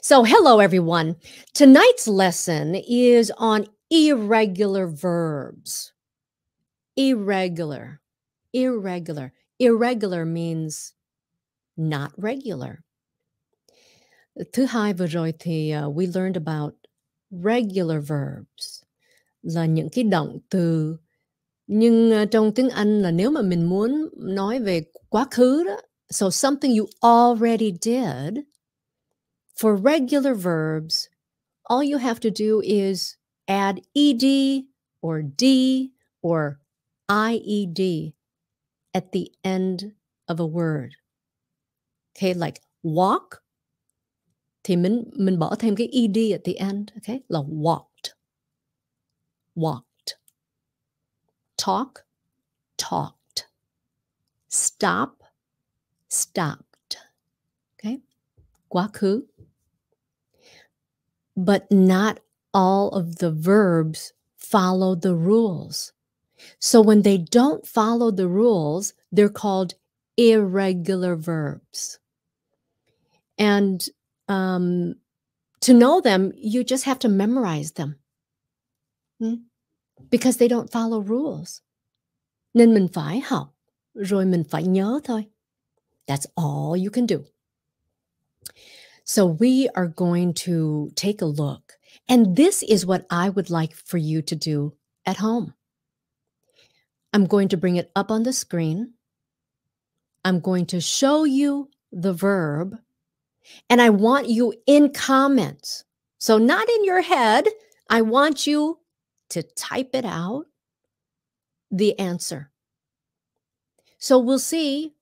So, hello everyone. Tonight's lesson is on irregular verbs. Irregular. Irregular. Irregular means not regular. Thứ hai vừa rồi thì we learned about regular verbs là những cái động từ, nhưng trong tiếng Anh là nếu mà mình muốn nói về quá khứ đó, so something you already did. For regular verbs, all you have to do is add ed or d or ied at the end of a word. Okay, like walk thì mình bỏ thêm cái ed at the end, okay? Là walked. Walked. Talk, talked. Stop, stopped. Okay? Quá khứ. But not all of the verbs follow the rules. So when they don't follow the rules, they're called irregular verbs. And to know them, you just have to memorize them. Because they don't follow rules. Nên mình phải học, rồi mình phải nhớ thôi. That's all you can do. So we are going to take a look. And this is what I would like for you to do at home. I'm going to bring it up on the screen. I'm going to show you the verb. And I want you in comments. So not in your head. I want you to type it out, the answer. So we'll see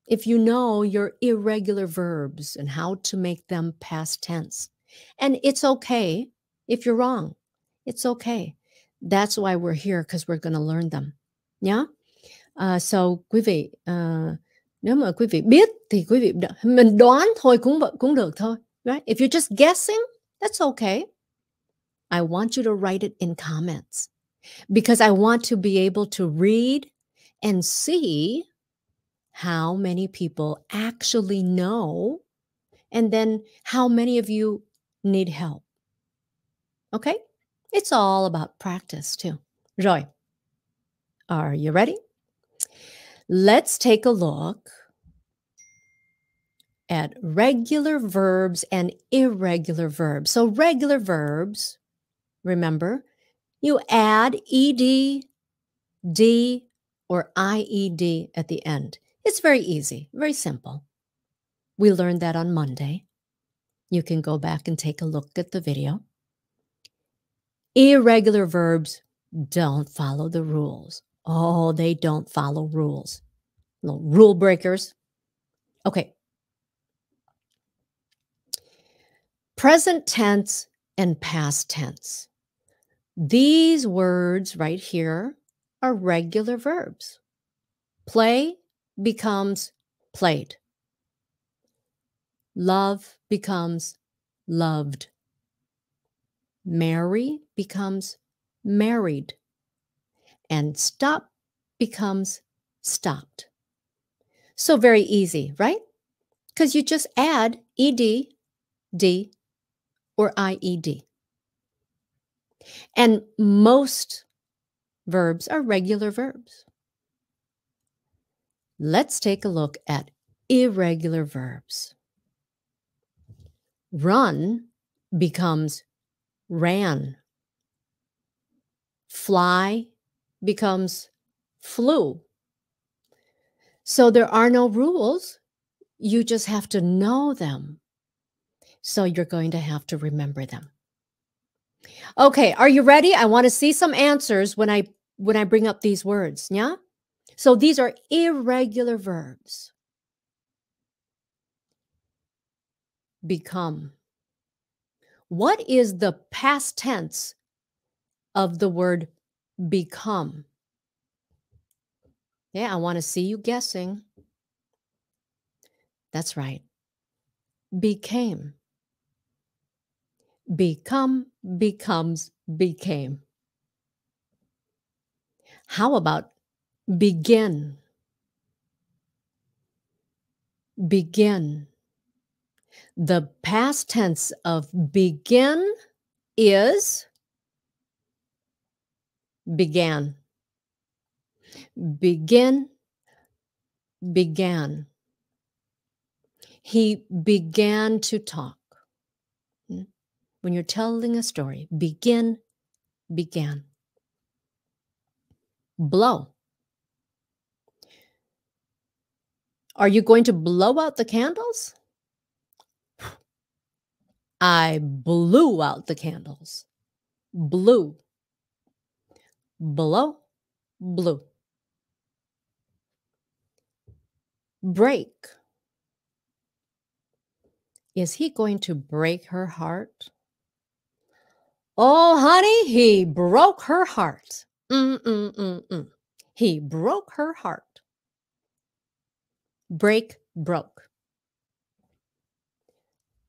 if you know your irregular verbs and how to make them past tense. And it's okay if you're wrong. It's okay. That's why we're here, because we're going to learn them. Yeah? So quý vị, nếu mà quý vị biết thì quý vị mình đoán thôi cũng được thôi. Right? If you're just guessing, that's okay. I want you to write it in comments because I want to be able to read and see how many people actually know, and then how many of you need help. Okay? It's all about practice too. Rồi. Are you ready? Let's take a look at regular verbs and irregular verbs. So regular verbs, remember, you add ed, d, or ied at the end. It's very easy, very simple. We learned that on Monday. You can go back and take a look at the video. Irregular verbs don't follow the rules. Oh, they don't follow rules. No rule breakers. Okay. Present tense and past tense. These words right here are regular verbs. Play becomes played. Love becomes loved. Marry becomes married. And stop becomes stopped. So very easy, right? Because you just add ed, d, or ied. And most verbs are regular verbs. Let's take a look at irregular verbs. Run becomes ran. Fly becomes flew. So there are no rules. You just have to know them. So you're going to have to remember them. Okay, are you ready? I want to see some answers when I bring up these words, yeah? So these are irregular verbs. Become. What is the past tense of the word become? Yeah, I want to see you guessing. That's right. Became. Become, becomes, became. How about begin? Begin. The past tense of begin is began. Begin, began. He began to talk. When you're telling a story, begin, began. Blow. Are you going to blow out the candles? I blew out the candles. Blew. Blow, blew. Break. Is he going to break her heart? Oh, honey, he broke her heart. He broke her heart. Break, broke.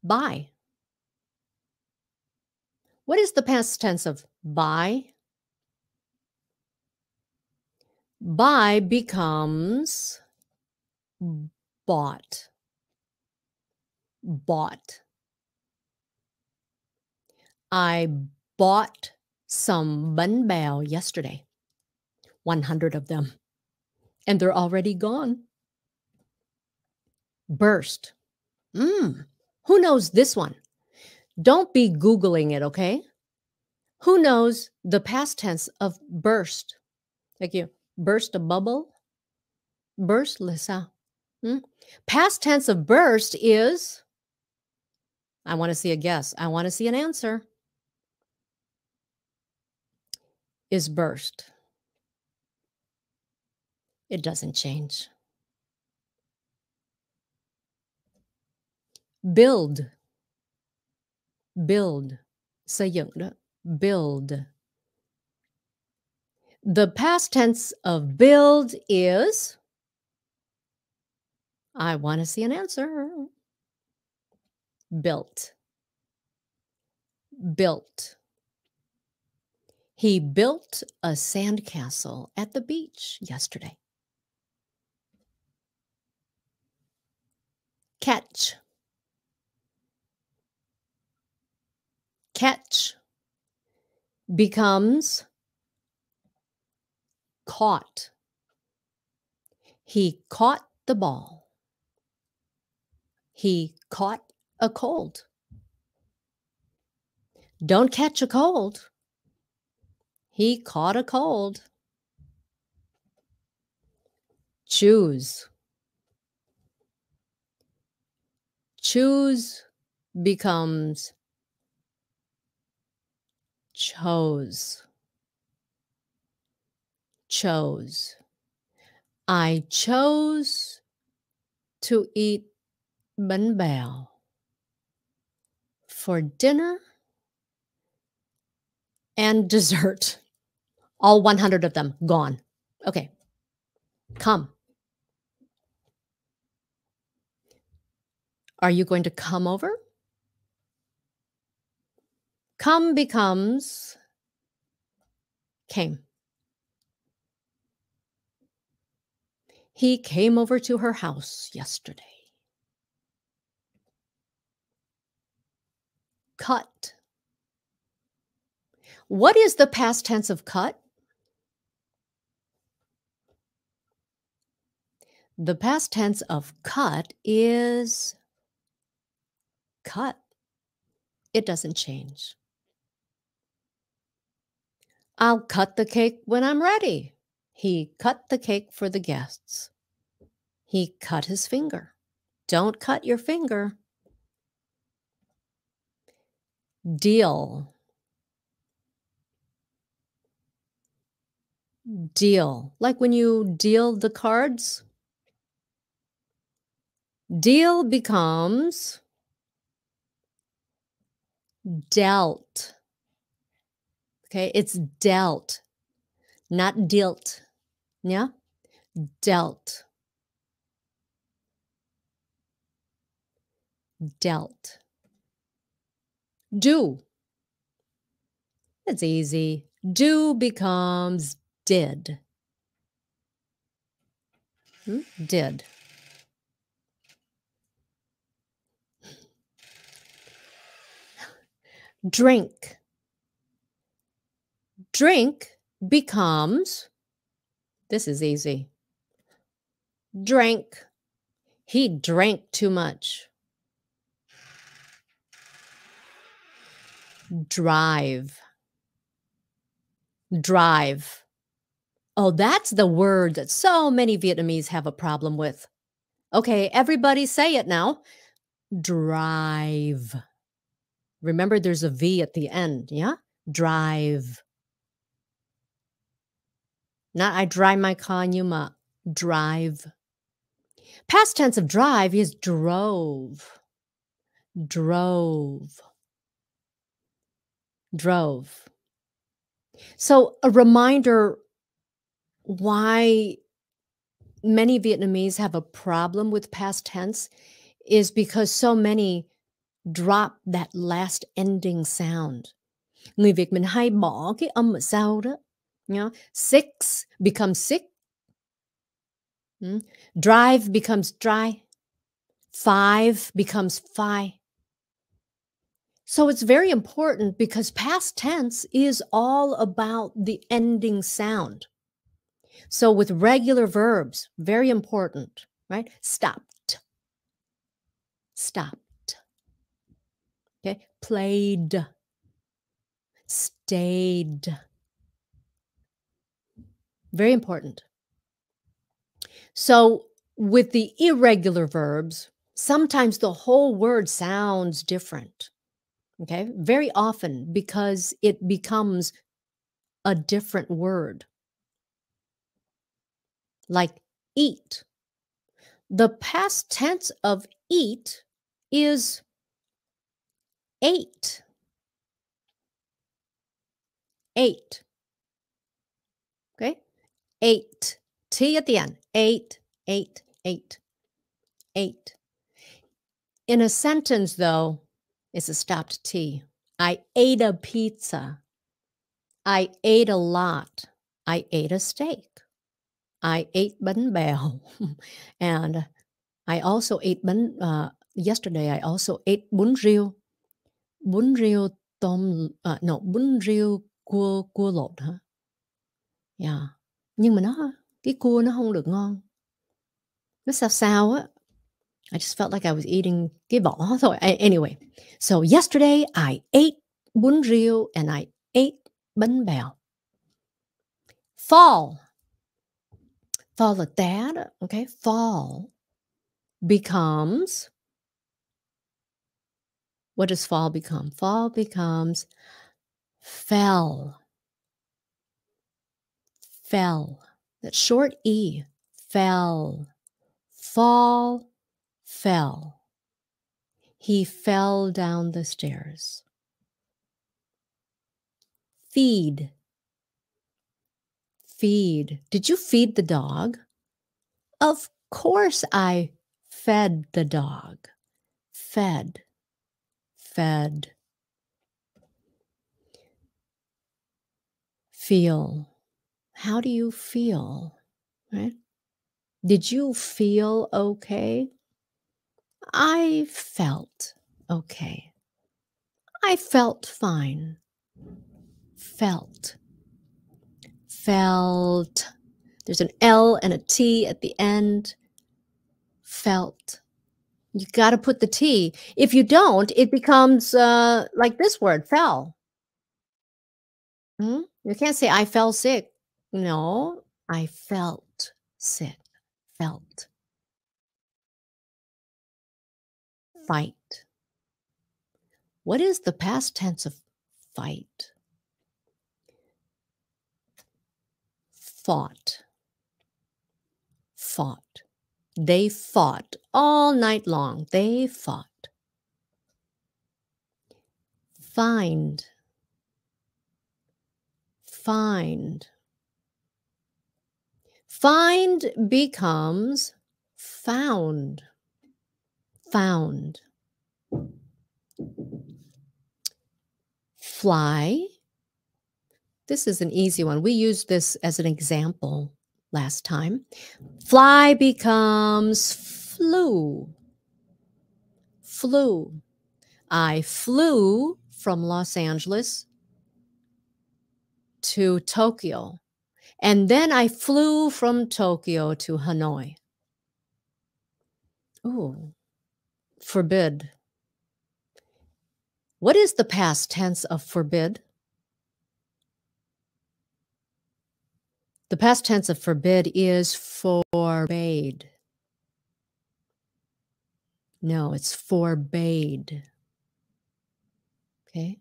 Buy. What is the past tense of buy? Buy becomes bought. Bought. I bought some bánh bèo yesterday. 100 of them. And they're already gone. Burst. Who knows this one? Don't be Googling it, okay? Who knows the past tense of burst? Like you burst a bubble? Burst là sao? Past tense of burst is, I want to see a guess. I want to see an answer. Is burst. It doesn't change. Build. Build. Xây dựng đó. Build. The past tense of build is, I want to see an answer. Built. Built. He built a sandcastle at the beach yesterday. Catch. Catch becomes caught. He caught the ball. He caught a cold. Don't catch a cold. He caught a cold. Choose. Choose becomes chose. Chose. I chose to eat bánh bèo for dinner and dessert. All 100 of them gone. Okay. Come. Are you going to come over? Come becomes came. He came over to her house yesterday. Cut. What is the past tense of cut? The past tense of cut is cut. It doesn't change. I'll cut the cake when I'm ready. He cut the cake for the guests. He cut his finger. Don't cut your finger. Deal. Deal. Like when you deal the cards. Deal becomes dealt. Okay, it's dealt, not dealt. Yeah? Dealt. Dealt. Do. It's easy. Do becomes did. Did. Drink. Drink becomes, this is easy. Drank. He drank too much. Drive. Drive. Oh, that's the word that so many Vietnamese have a problem with. Okay, everybody say it now. Drive. Remember, there's a V at the end, yeah? Drive. Not I drive my car, nhưng mà drive. Past tense of drive is drove. Drove. Drove. So a reminder why many Vietnamese have a problem with past tense is because so many drop that last ending sound. Người Việt mình hay bỏ cái âm ở sau đó. You know, six becomes sick. Drive becomes dry. Five becomes fi. So it's very important because past tense is all about the ending sound. So with regular verbs, very important, right? Stopped. Stopped. Okay. Played. Stayed. Very important. So with the irregular verbs, sometimes the whole word sounds different. Okay. Very often because it becomes a different word. Like eat. The past tense of eat is ate. Ate. Okay? Ate. T at the end. Ate, ate, ate, ate. In a sentence, though, it's a stopped T. I ate a pizza. I ate a lot. I ate a steak. I ate bánh bèo. And I also ate yesterday I also ate bún riêu. Bún riêu tôm, no, bún riêu cua lột hả? Yeah. Nhưng mà cái cua nó không được ngon. Nó sao á. I just felt like I was eating cái vỏ thôi. Anyway, so yesterday I ate bún riêu and I ate bánh bèo. Fall. Fall là té đó. Okay, fall becomes, what does fall become? Fall becomes fell. Fell. That short E. Fell. Fall. Fell. He fell down the stairs. Feed. Feed. Did you feed the dog? Of course I fed the dog. Fed. Fed. Feel. How do you feel? Right? Did you feel okay? I felt okay. I felt fine. Felt. Felt. There's an L and a T at the end. Felt. You got to put the T. If you don't, it becomes like this word, fell. You can't say I fell sick. No, I felt sick. Felt. Fight. What is the past tense of fight? Fought. Fought. They fought all night long. They fought. Find. Find. Find becomes found. Found. Fly. This is an easy one. We used this as an example last time. Fly becomes flew. Flew. I flew from Los Angeles to Tokyo. And then I flew from Tokyo to Hanoi. Ooh, forbid. What is the past tense of forbid? The past tense of forbid is forbade. No, it's forbade. Okay?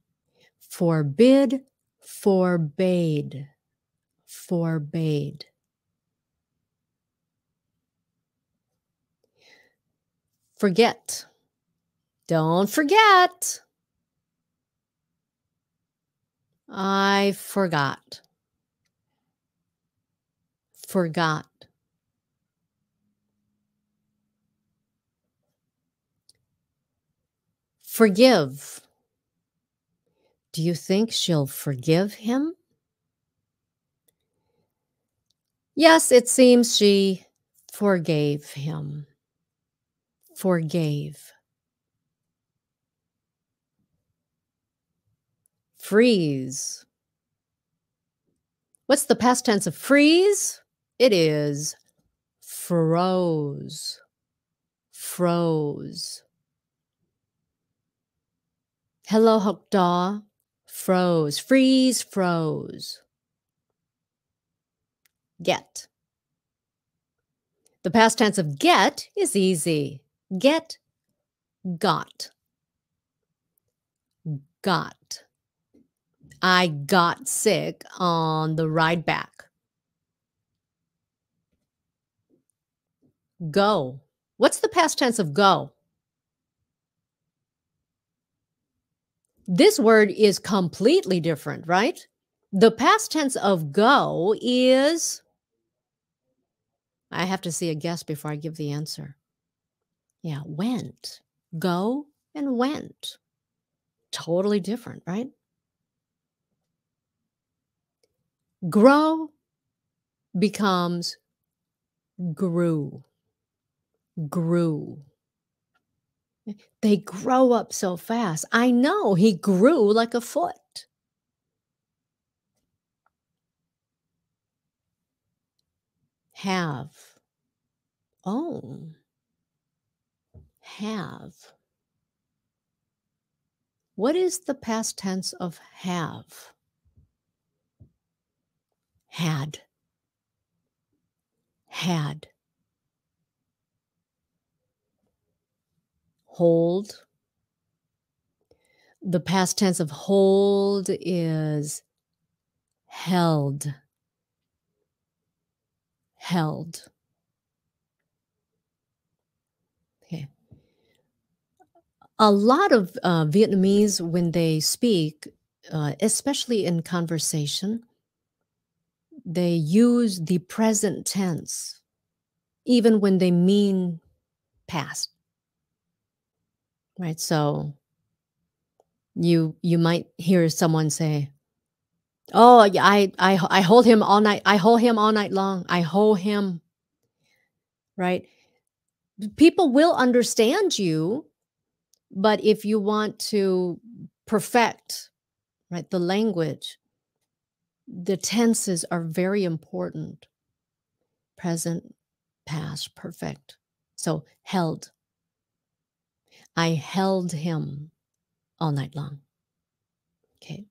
Forbid, forbade, forbade. Forget. Don't forget. I forgot. Forgot. Forgive. Do you think she'll forgive him? Yes, it seems she forgave him. Forgave. Freeze. What's the past tense of freeze? It is froze. Froze. Hello, Hokdaw. Froze. Freeze, froze. Get. The past tense of get is easy. Get, got. Got. I got sick on the ride back. Go. What's the past tense of go? This word is completely different, right? The past tense of go is, I have to see a guess before I give the answer. Yeah, went. Go and went. Totally different, right? Grow becomes grew. Grew. They grow up so fast. I know, he grew like a foot. Have. Oh. Have. What is the past tense of have? Had. Had. Hold. The past tense of hold is held. Held. Okay. A lot of Vietnamese, when they speak, especially in conversation, they use the present tense, even when they mean past. Right? So you might hear someone say, "Oh, yeah, I hold him all night. I hold him all night long. I hold him." Right? People will understand you, but if you want to perfect, right, the language, the tenses are very important. Present, past, perfect. So held. I held him all night long. Okay.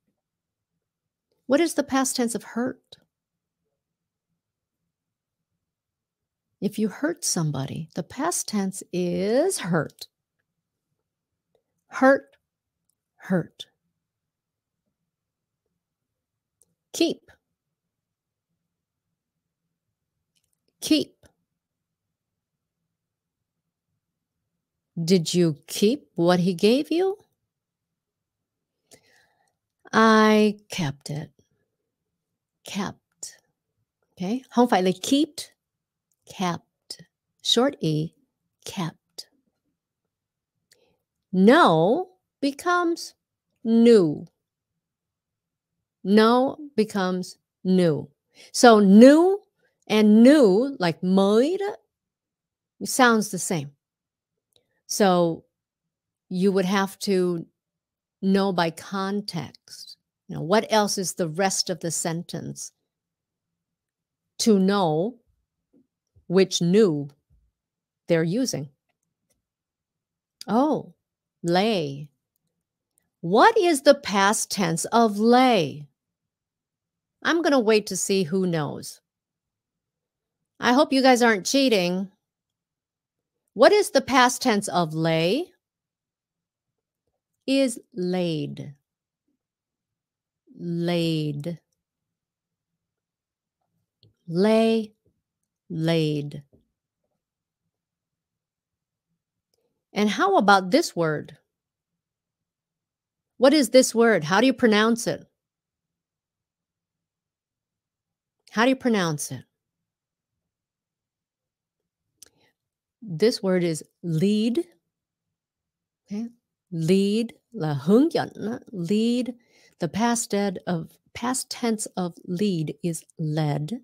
What is the past tense of hurt? If you hurt somebody, the past tense is hurt. Hurt, hurt. Keep. Keep. Did you keep what he gave you? I kept it. Kept. Okay. Không phải là kept. Kept. Short E. Kept. No becomes new. No becomes new. So new and new, like mới đó, sounds the same. So you would have to know by context. Now, what else is the rest of the sentence? To know which new they're using. Oh, lay. What is the past tense of lay? I'm going to wait to see who knows. I hope you guys aren't cheating. What is the past tense of lay? Is laid. Laid. Lay, laid. And how about this word? What is this word? How do you pronounce it? How do you pronounce it? This word is lead. Okay. Lead là hướng dẫn. Lead. The past tense of lead is led.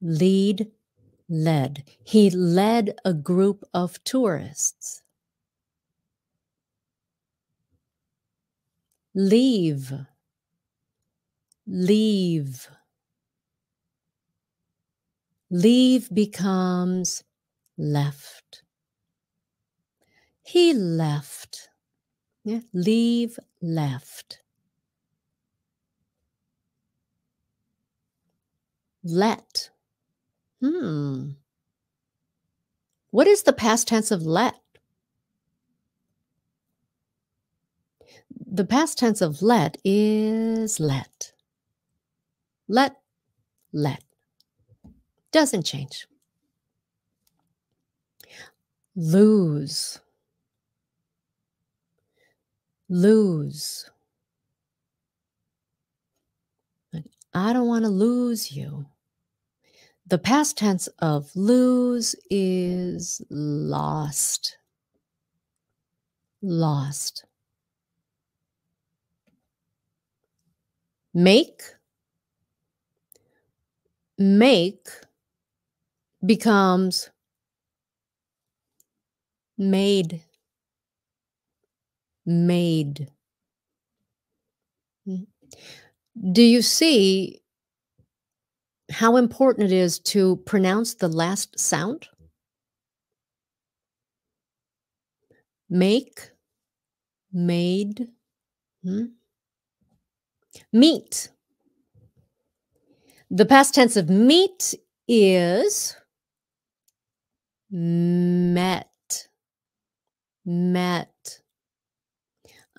Lead, led. He led a group of tourists. Leave. Leave. Leave becomes left. He left. Yeah. Leave, left. Let. What is the past tense of let? The past tense of let is let. Let, let. Doesn't change. Lose. Lose. I don't want to lose you. The past tense of lose is lost. Lost. Make. Make becomes made. Made. Do you see how important it is to pronounce the last sound? Make, made, meet. The past tense of meet is met. Met.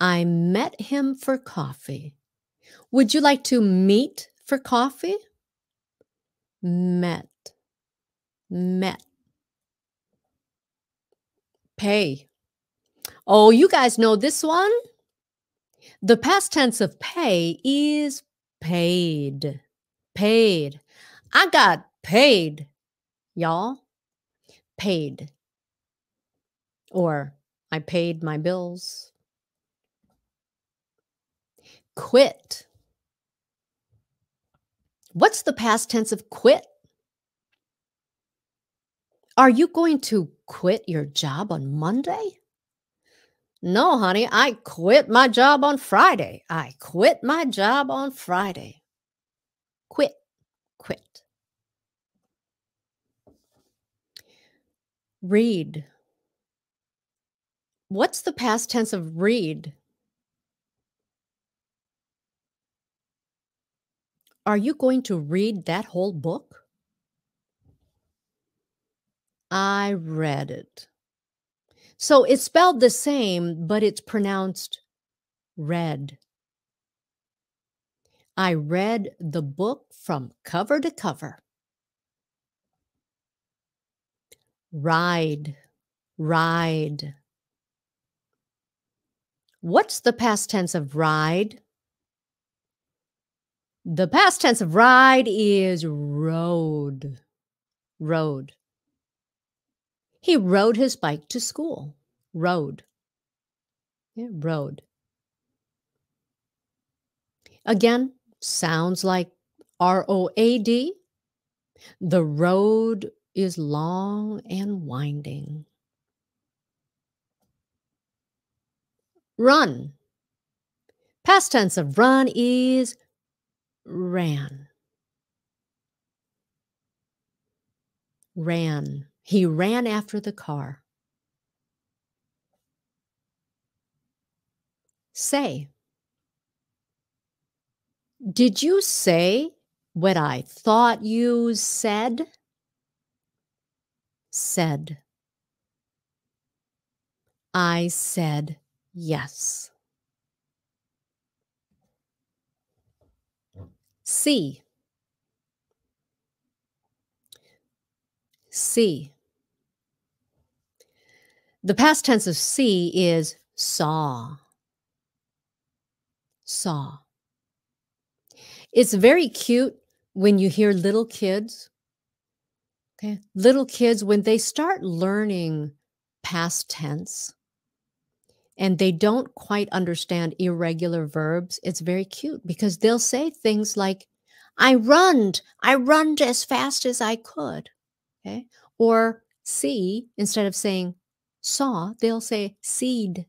I met him for coffee. Would you like to meet for coffee? Met. Met. Pay. Oh, you guys know this one? The past tense of pay is paid. Paid. I got paid, y'all. Paid. Or I paid my bills. Quit. What's the past tense of quit? Are you going to quit your job on Monday? No, honey, I quit my job on Friday. I quit my job on Friday. Quit. Quit. Read. What's the past tense of read? Are you going to read that whole book? I read it. So it's spelled the same, but it's pronounced read. I read the book from cover to cover. Ride. Ride. What's the past tense of ride? The past tense of ride is rode. Rode. He rode his bike to school. Rode. Yeah, rode. Again, sounds like R-O-A-D. The road is long and winding. run. Past tense of run is ran. Ran. He ran after the car. Say. Did you say what I thought you said? Said. I said yes. See. See. The past tense of see is saw. Saw. It's very cute when you hear little kids. Okay. Little kids, when they start learning past tense and they don't quite understand irregular verbs, it's very cute because they'll say things like, I runned as fast as I could. Okay. Or see, instead of saying saw, they'll say seed.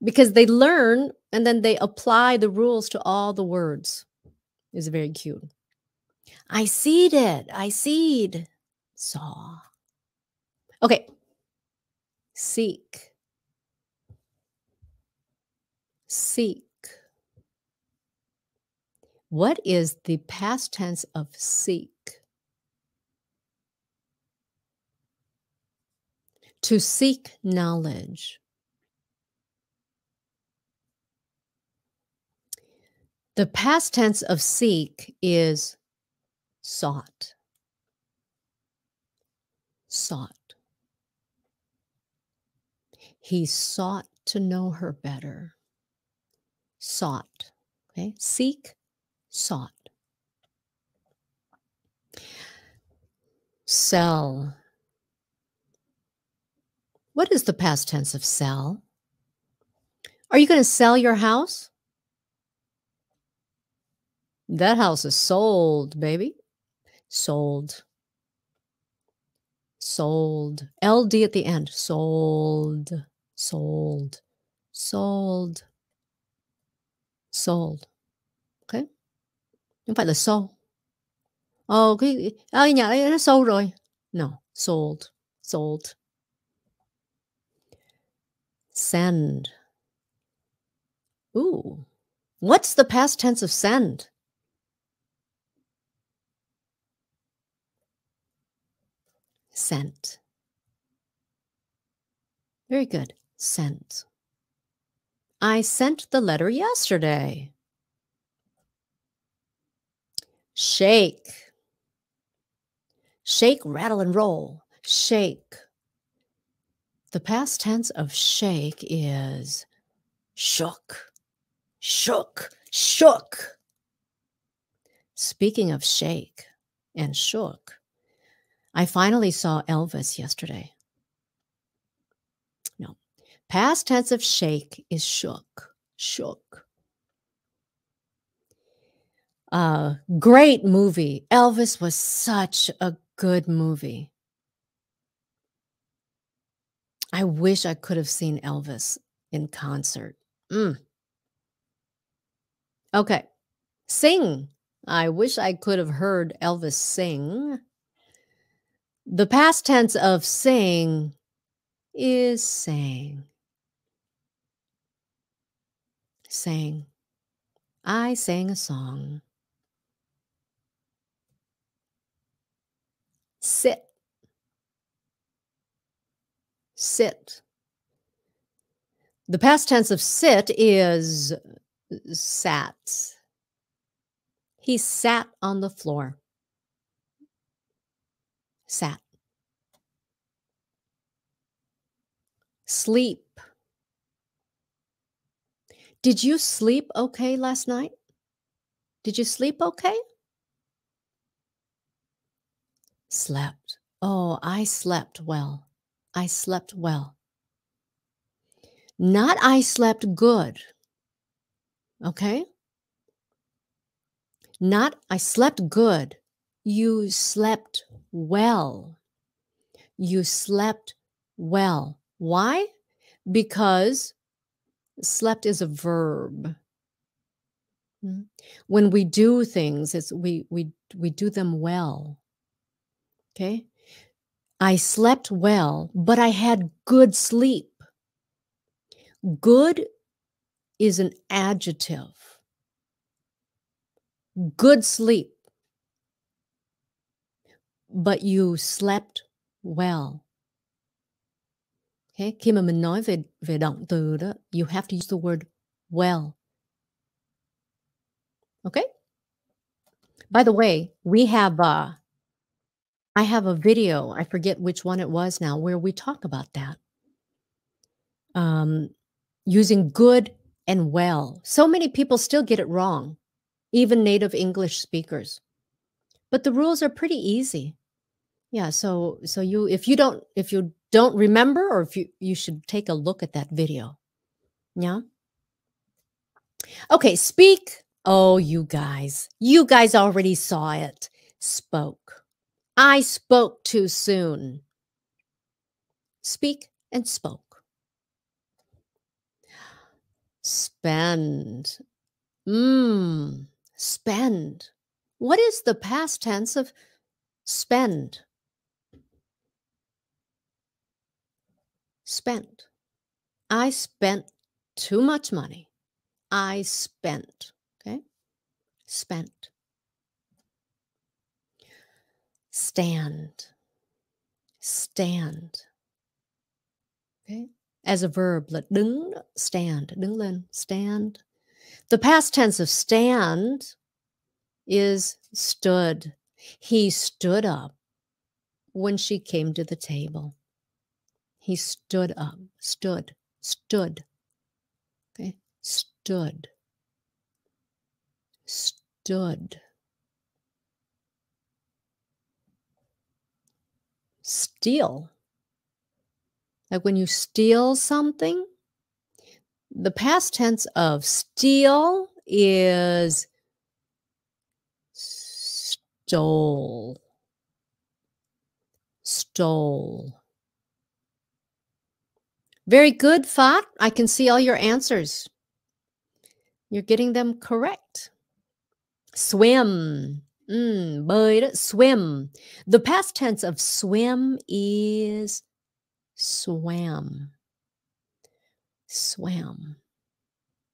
Because they learn and then they apply the rules to all the words. It's very cute. I seed it. I seed. Saw. Okay. Seek. Seek. What is the past tense of seek? To seek knowledge. The past tense of seek is sought. Sought. He sought to know her better. Sought. Okay. Seek, sought. Sell. What is the past tense of sell? Are you going to sell your house? That house is sold, baby. Sold. Sold. LD at the end. Sold. Sold. Sold. Sold. Okay? Không phải là sold. Cái nhà ấy nó sold rồi. No. Sold. Sold. Send. Ooh. What's the past tense of send? Sent. Very good. Sent. I sent the letter yesterday. Shake. Shake, rattle, and roll. Shake. The past tense of shake is shook. Shook. Shook. Speaking of shake and shook, I finally saw Elvis yesterday. No. Past tense of shake is shook. Shook. Great movie. Elvis was such a good movie. I wish I could have seen Elvis in concert. Okay. Sing. I wish I could have heard Elvis sing. The past tense of sing is sang. Sang. I sang a song. Sit. Sit. The past tense of sit is sat. He sat on the floor. Sat. Sleep. Did you sleep okay last night? Did you sleep okay? Slept. Oh, I slept well. I slept well. Not I slept good. Okay? Not I slept good. You slept well. You slept well. Why? Because Slept is a verb. When we do things, we do them well. Okay? I slept well, but I had good sleep. Good is an adjective. Good sleep. But you slept well. Okay? Khi mà mình nói về động từ đó, you have to use the word well. Okay? By the way, I have a video, I forget which one it was now, where we talk about that. Using good and well. So many people still get it wrong, even native English speakers. But the rules are pretty easy. Yeah, so if you don't remember, or if you should take a look at that video. Yeah. Okay, speak. Oh, you guys already saw it. Spoke. I spoke too soon. Speak and spoke. Spend. Spend. What is the past tense of spend? Spent. I spent too much money. I spent. Okay? Spent. Stand. Stand. Okay? As a verb, let đứng, stand, đứng lên, stand. The past tense of stand is stood. He stood up when she came to the table. He stood up, stood. Okay? Stood. Steal. Like when you steal something, the past tense of steal is stole. Very good, Fat. I can see all your answers. You're getting them correct. Swim. Bơi đó, swim. The past tense of swim is swam.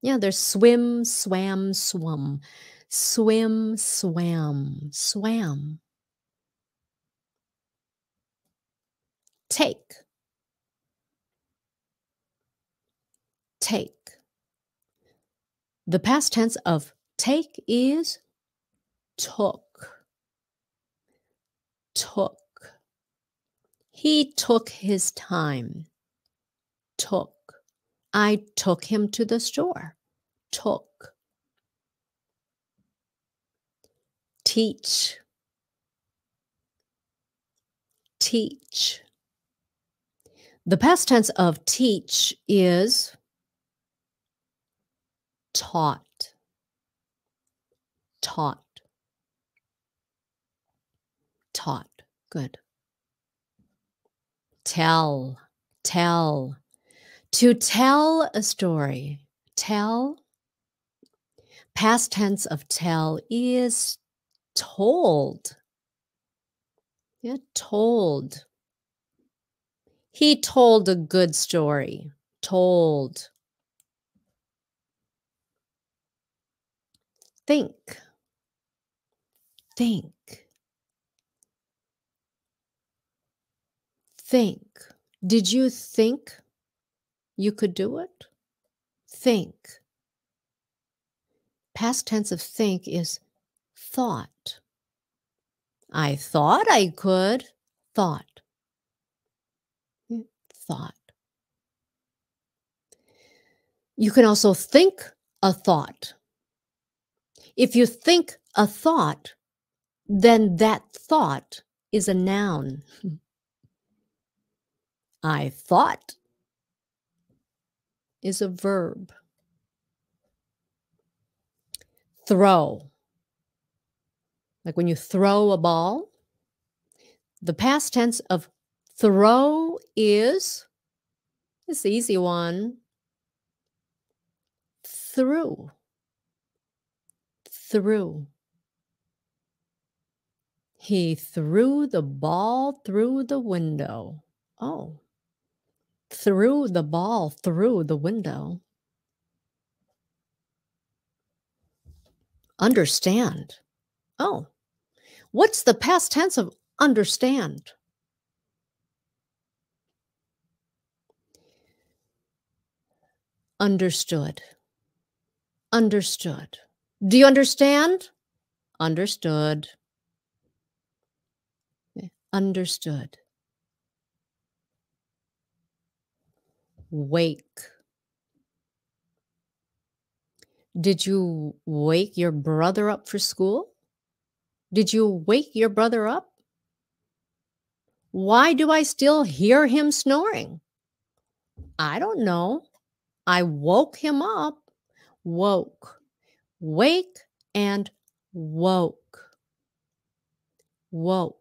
Yeah, there's swim, swam, swum. Swim, swam. Take. The past tense of take is took. He took his time. Took. I took him to the store. Took. Teach. The past tense of teach is taught. Good. Tell. To tell a story. Tell. Past tense of tell is told. Yeah, told. He told a good story. Told. Think. Did you think you could do it? Think. Past tense of think is thought. I thought I could. Thought. You can also think a thought. If you think a thought, then that thought is a noun. I thought is a verb. Throw. Like when you throw a ball. The past tense of throw is, it's the easy one, threw, threw. He threw the ball through the window. Oh, threw the ball through the window. Understand. Oh, what's the past tense of understand? Understood. Understood. Do you understand? Understood. Okay, understood. Wake. Did you wake your brother up for school? Did you wake your brother up? Why do I still hear him snoring? I don't know. I woke him up. Woke. Wake and woke. Woke.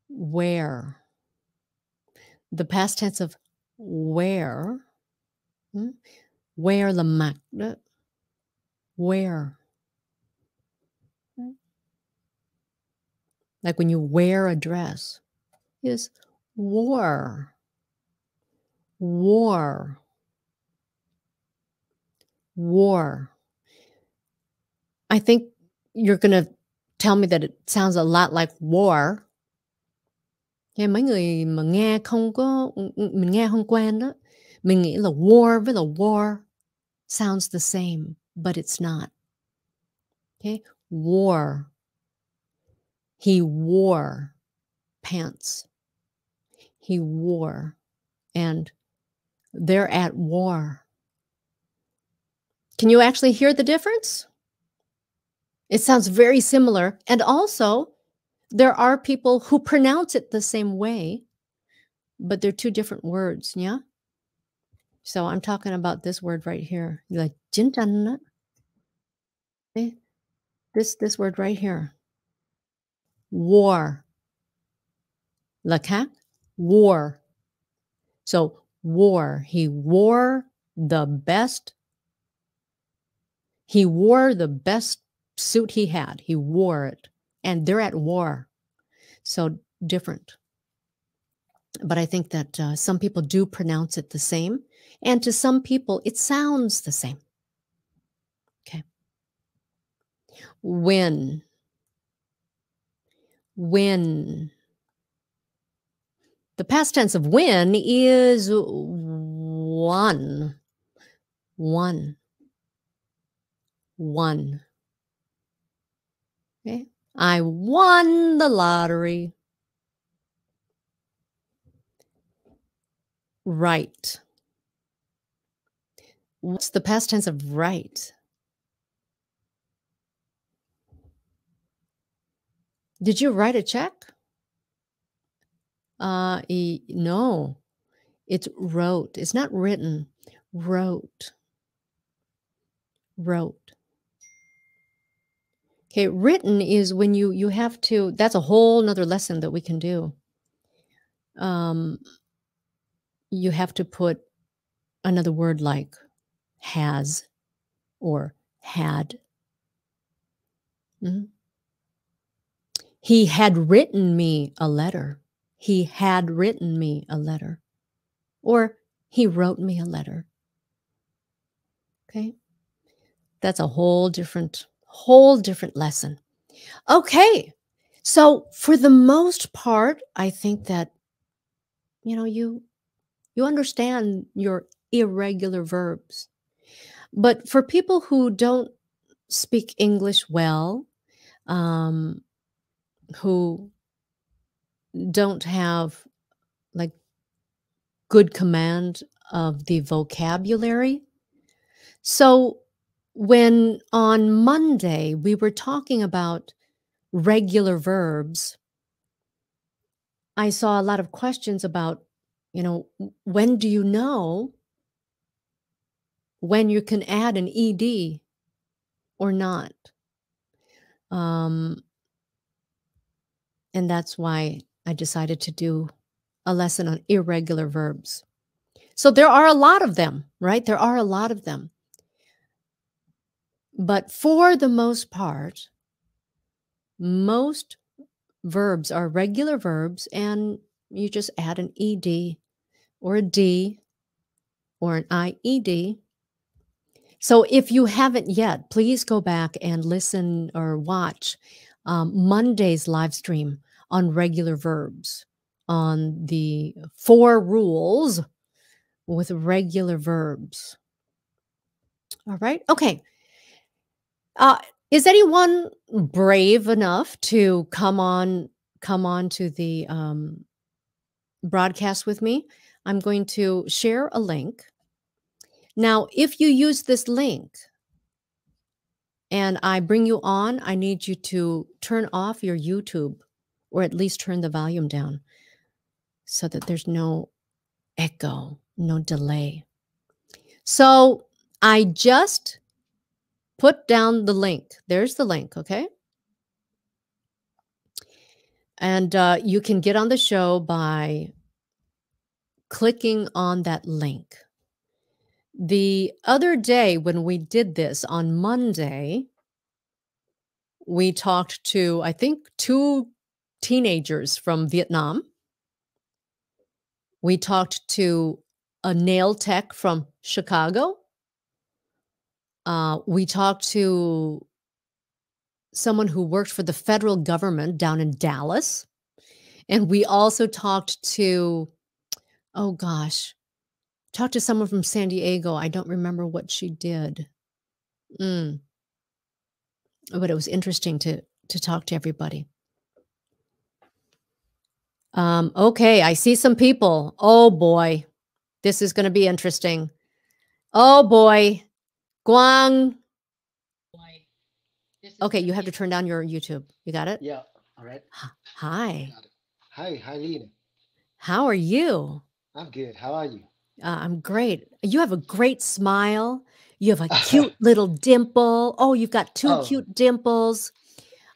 Where. The past tense of where. Wear the magnet. Wear. Like when you wear a dress. Is wore. War. War. I think you're gonna tell me that it sounds a lot like war. Yeah, mấy người mà nghe không có mình nghe không quen đó, mình nghĩ là war với là war sounds the same, but it's not. Okay? War. He wore pants. He wore. And they're at war. Can you actually hear the difference? It sounds very similar. And also, there are people who pronounce it the same way, but they're two different words, yeah? So I'm talking about this word right here. Là chiến tranh đó. Okay? This word right here. War. Là khác. War. So war. He wore the best suit he had. He wore it. And they're at war. So different. But I think that some people do pronounce it the same. And to some people, it sounds the same. Okay. When. When. The past tense of when is won. Won. Won. Okay. I won the lottery. Right. What's the past tense of right? Did you write a check? No. It's wrote. It's not written. Wrote. Wrote. Okay, written is when you have to, that's a whole nother lesson that we can do. You have to put another word like has or had. Mhm. He had written me a letter. He had written me a letter. Or he wrote me a letter. Okay? That's a whole different lesson. Okay. So for the most part, I think that you understand your irregular verbs. But for people who don't speak English well, who don't have like good command of the vocabulary. So when on Monday we were talking about regular verbs, I saw a lot of questions about, when do you know when you can add an ed or not? And that's why I decided to do a lesson on irregular verbs. So there are a lot of them, right? There are a lot of them. But for the most part, most verbs are regular verbs, and you just add an ed or a d or an ied. So if you haven't yet, please go back and listen or watch Monday's live stream on regular verbs, on the 4 rules with regular verbs. All right. Okay. Is anyone brave enough to come on to the broadcast with me? I'm going to share a link. Now, if you use this link and I bring you on, I need you to turn off your YouTube, or at least turn the volume down so that there's no echo, no delay. So I just put down the link. There's the link, okay? And you can get on the show by clicking on that link. The other day when we did this on Monday, we talked to, I think, 2 teenagers from Vietnam. We talked to a nail tech from Chicago. We talked to someone who worked for the federal government down in Dallas. And we also talked to, oh gosh, talked to someone from San Diego. I don't remember what she did. But it was interesting to talk to everybody. Okay, I see some people. Oh boy, this is going to be interesting. Oh boy, Guang. Okay, you have to turn down your YouTube. You got it? Yeah. All right. Hi. Got it. Hi, Lena. How are you? I'm good. How are you? I'm great. You have a great smile. You have a cute little dimple. Oh, you've got 2 Oh, cute dimples.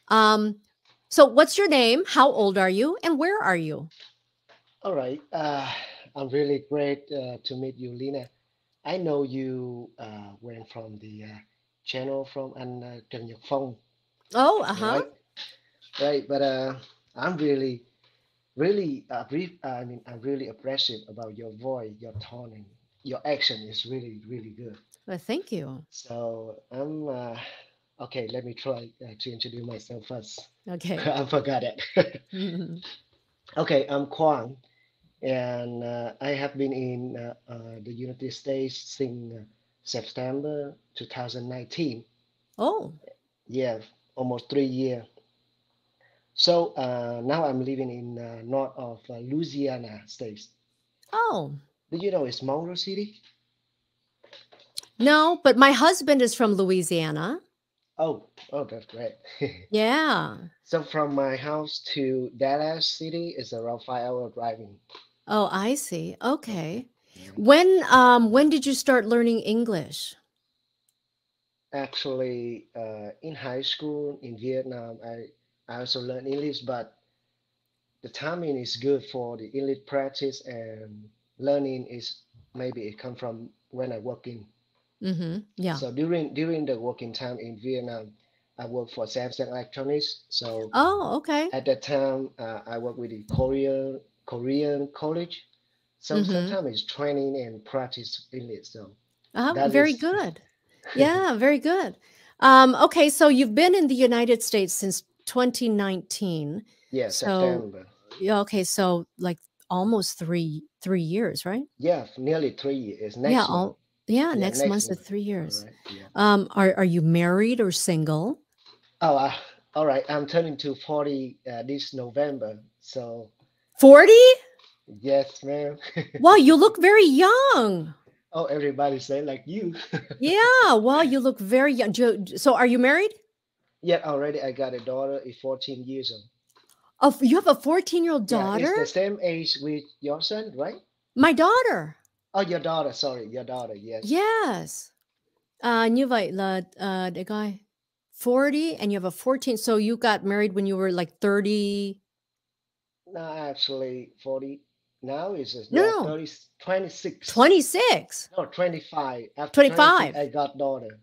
So what's your name? How old are you? And where are you? all right. I'm really great to meet you, Lena. I know you went from the channel from anh Trần Nhật Phong, Oh, uh-huh. right? Right. But I'm I'm really appreciative about your voice, your tone, and your action is really, really good. Well, thank you. So I'm okay. Let me try to introduce myself first. Okay. I forgot it. Okay, I'm Kwang, and I have been in the United States since September 2019. Oh. Yeah, almost 3 years. So now I'm living in north of Louisiana State. Oh. Do you know it's Monroe City? No, but my husband is from Louisiana. Oh, that's great. Yeah. So from my house to Dallas City is around 5 hour driving. Oh, I see. Okay. Okay. Right. When did you start learning English? Actually, in high school in Vietnam, I also learned English, but the timing is good for the English practice and learning is maybe it come from when I working. Yeah. So during the working time in Vietnam, I work for Samsung Electronics. So Oh, okay. at that time, I work with the Korean college. So Mhm. sometimes it's training and practice English. So that Very is good. Yeah, very good. Okay, so you've been in the United States since 2019. yeah, So, September. yeah, okay, so like almost 3 years, right? Yeah, nearly 3 years. Yeah, Next month. all yeah, Yeah, next next month's month. 3 All years. right. Yeah. Are you married or single? Oh, all right. I'm turning to 40 this November. So 40? yes, ma'am. Wow, you look very young. Oh, everybody say like you. Yeah, wow, you look very young. So are you married? Yeah, already I got a daughter, is 14 years old. Oh, you have a 14-year-old Yeah, it's daughter? the same age with your son, right? My daughter. Oh, your daughter. Sorry, your daughter. Yes. Yes. Như vậy là để coi 40 and you have a 14. So you got married when you were like 30. No, actually 40. Now is No, yeah no, 30, 26. 26. No, 25. After 26, 25. I got daughter.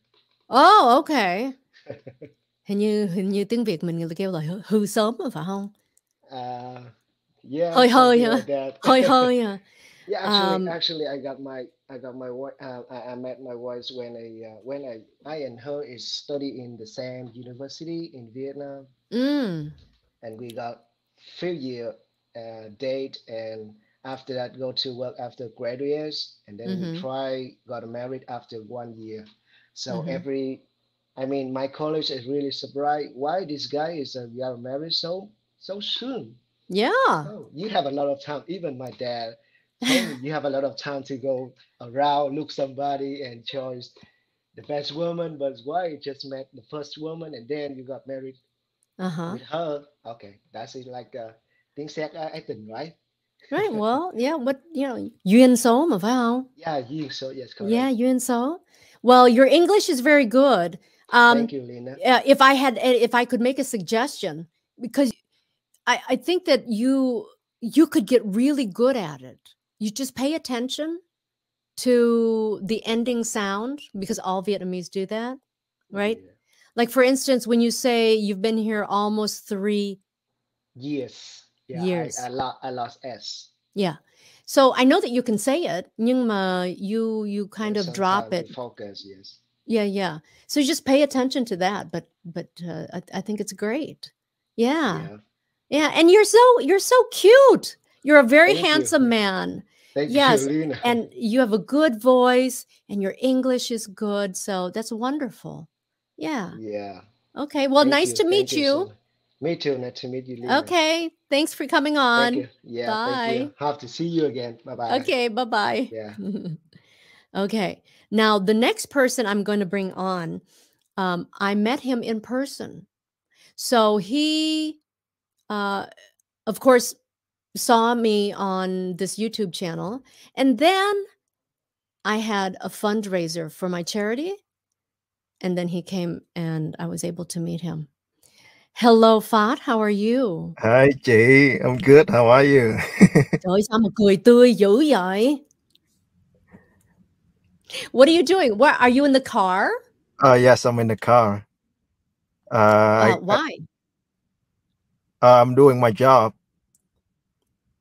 Oh, okay. Hình như tiếng Việt mình kêu là hư sớm mà phải không? uh, yeah, Hơi hơi something hả? like that. Hơi hơi hả? Yeah, Um, actually, I got my I met my wife when I and her is study in the same university in Vietnam, mm, and we got few year date, and after that go to work after graduates, and then we mm-hmm, try got married after 1 year. So mm-hmm. I mean, my college is really surprised why this guy is we are married so soon. Yeah. Oh, you have a lot of time. Even my dad told me you have a lot of time to go around, look somebody, and choose the best woman. But why you just met the first woman and then you got married Uh-huh. with her? Okay, that's it. Like tiếng Séc I think, right? Right. Well, yeah, duyên số mà phải không? Yeah, you. So yes, Yeah, correct. duyên số. Well, your English is very good. Thank you, Lena. If I could make a suggestion, because I think that you could get really good at it. You just pay attention to the ending sound because all Vietnamese do that, right? Yeah. Like for instance, when you say you've been here almost 3 Yes. Yeah, years. I lost S. Yeah. So I know that you can say it, nhưng mà you Yeah, kind of drop sometimes we it. focus. Yes. Yeah, yeah. So just pay attention to that. But I think it's great. Yeah. Yeah. Yeah, and you're so cute. You're a very Thank you. handsome man. Thank you, Yes, Lena. and you have a good voice and your English is good, so that's wonderful. Yeah. Yeah. Okay, well, Thank nice you. to Thank meet you so you. much. Me too. Nice to meet you, Lena. Okay, thanks for coming Thank on. you. Yeah, thank you. Bye. Hope to see you again. Bye bye. Okay, bye-bye. Yeah. Okay. Now, the next person I'm going to bring on, I met him in person. So he, of course, saw me on this YouTube channel. And then I had a fundraiser for my charity. And then he came and I was able to meet him. Hello, Fat. How are you? Hi chị, I'm good. How are you? Trời ơi, sao mà cười tươi dữ vậy? What are you doing? Where are you in the car? Yes, I'm in the car. Why? I'm doing my job.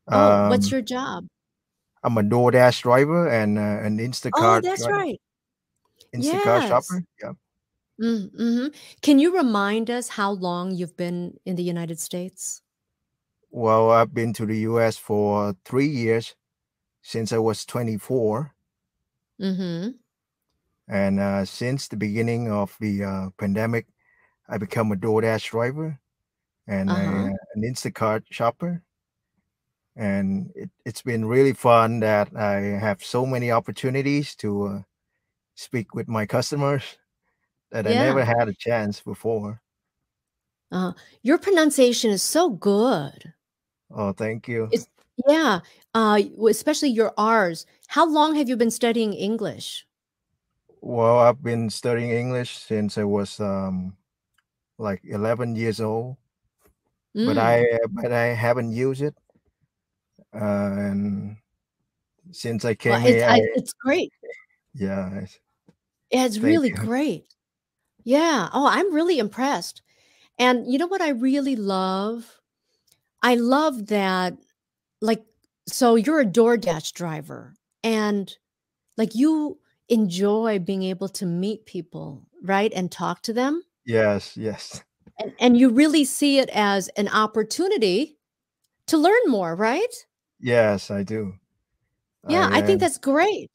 Oh, what's Um, your job? I'm a DoorDash driver and an Oh, Instacart that's right. Instacart Yes. shopper. Yeah. Mm-hmm. Can you remind us how long you've been in the United States? Well, I've been to the U.S. for 3 years since I was 24, Mm-hmm. and since the beginning of the pandemic, I become a DoorDash driver and Uh-huh. an Instacart shopper. And it's been really fun that I have so many opportunities to speak with my customers that I never Yeah. had a chance before. Your pronunciation is so good. Oh, thank you. It's yeah. Especially your R's. How long have you been studying English? Well, I've been studying English since I was like 11 years old, but Mm. I haven't used it. And since I Well, came here, it's great. yeah, Yeah, it's thank really you. great. Yeah. Oh, I'm really impressed. And you know what I really love? I love that, like, so you're a DoorDash driver and like you enjoy being able to meet people, right? And talk to them. Yes, yes, And you really see it as an opportunity to learn more, right? yes, I do. Yeah, I I think that's great.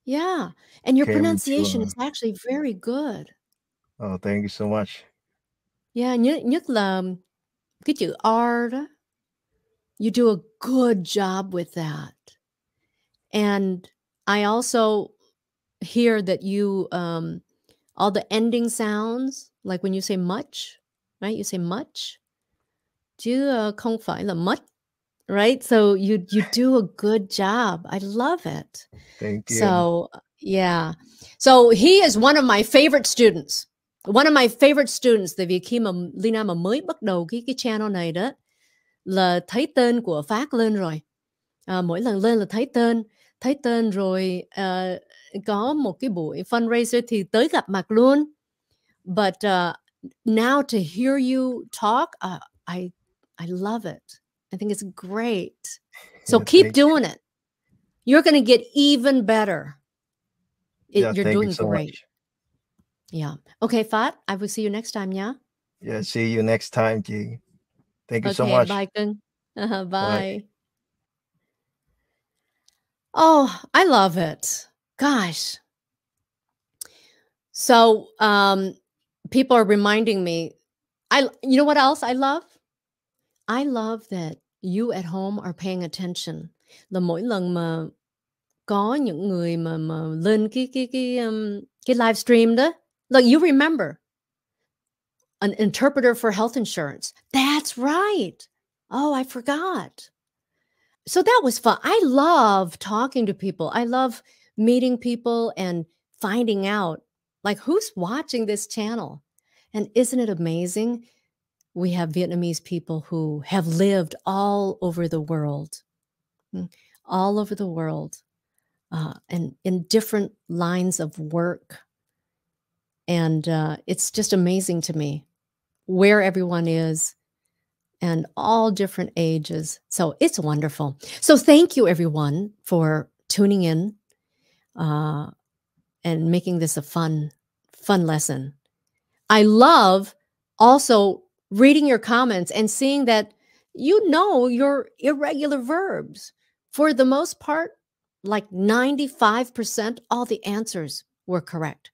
Yeah. And your came pronunciation to. is actually very good. Oh, thank you so much. Yeah, nhất là cái chữ R đó. You do a good job with that. And I also hear that you all the ending sounds, like when you say much, right? You say much. Chứ không phải là much, right? So you do a good job. I love it. Thank you. So yeah. So he is one of my favorite students. One of my favorite students. Tại vì khi mà Leyna mà mới bắt đầu cái channel này đó là thấy tên của Phát lên rồi. Mỗi lần lên là thấy tên rồi có một cái buổi fundraiser thì tới gặp mặt luôn. But now to hear you talk, I love it. I think it's great. So Yeah, keep doing it. You're going to get even better. You're thank you doing so great. much. Yeah. Okay, Phát, I will see you next time, yeah? Yeah, see you next time, Chi. Thank you so Okay, much. bye, cưng. Bye. Bye. Oh, I love it. Gosh. So, people are reminding me, you know what else I love? I love that you at home are paying attention. Là mỗi lần mà có những người mà lên cái livestream đó, like you remember an interpreter for health insurance. That's right. Oh, I forgot. So that was fun. I love talking to people. I love meeting people and finding out like who's watching this channel. And isn't it amazing? We have Vietnamese people who have lived all over the world, all over the world, and in different lines of work. And it's just amazing to me where everyone is and all different ages. So it's wonderful. So thank you, everyone, for tuning in and making this a fun lesson. I love also reading your comments and seeing that you know your irregular verbs. For the most part, like 95%, all the answers were correct.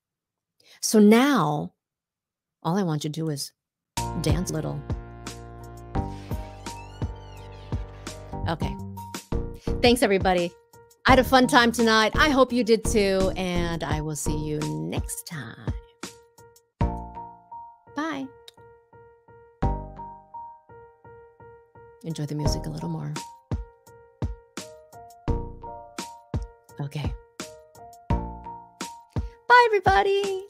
So now, all I want you to do is dance a little. Okay. Thanks, everybody. I had a fun time tonight. I hope you did too. And I will see you next time. Bye. Enjoy the music a little more. Okay. Bye, everybody.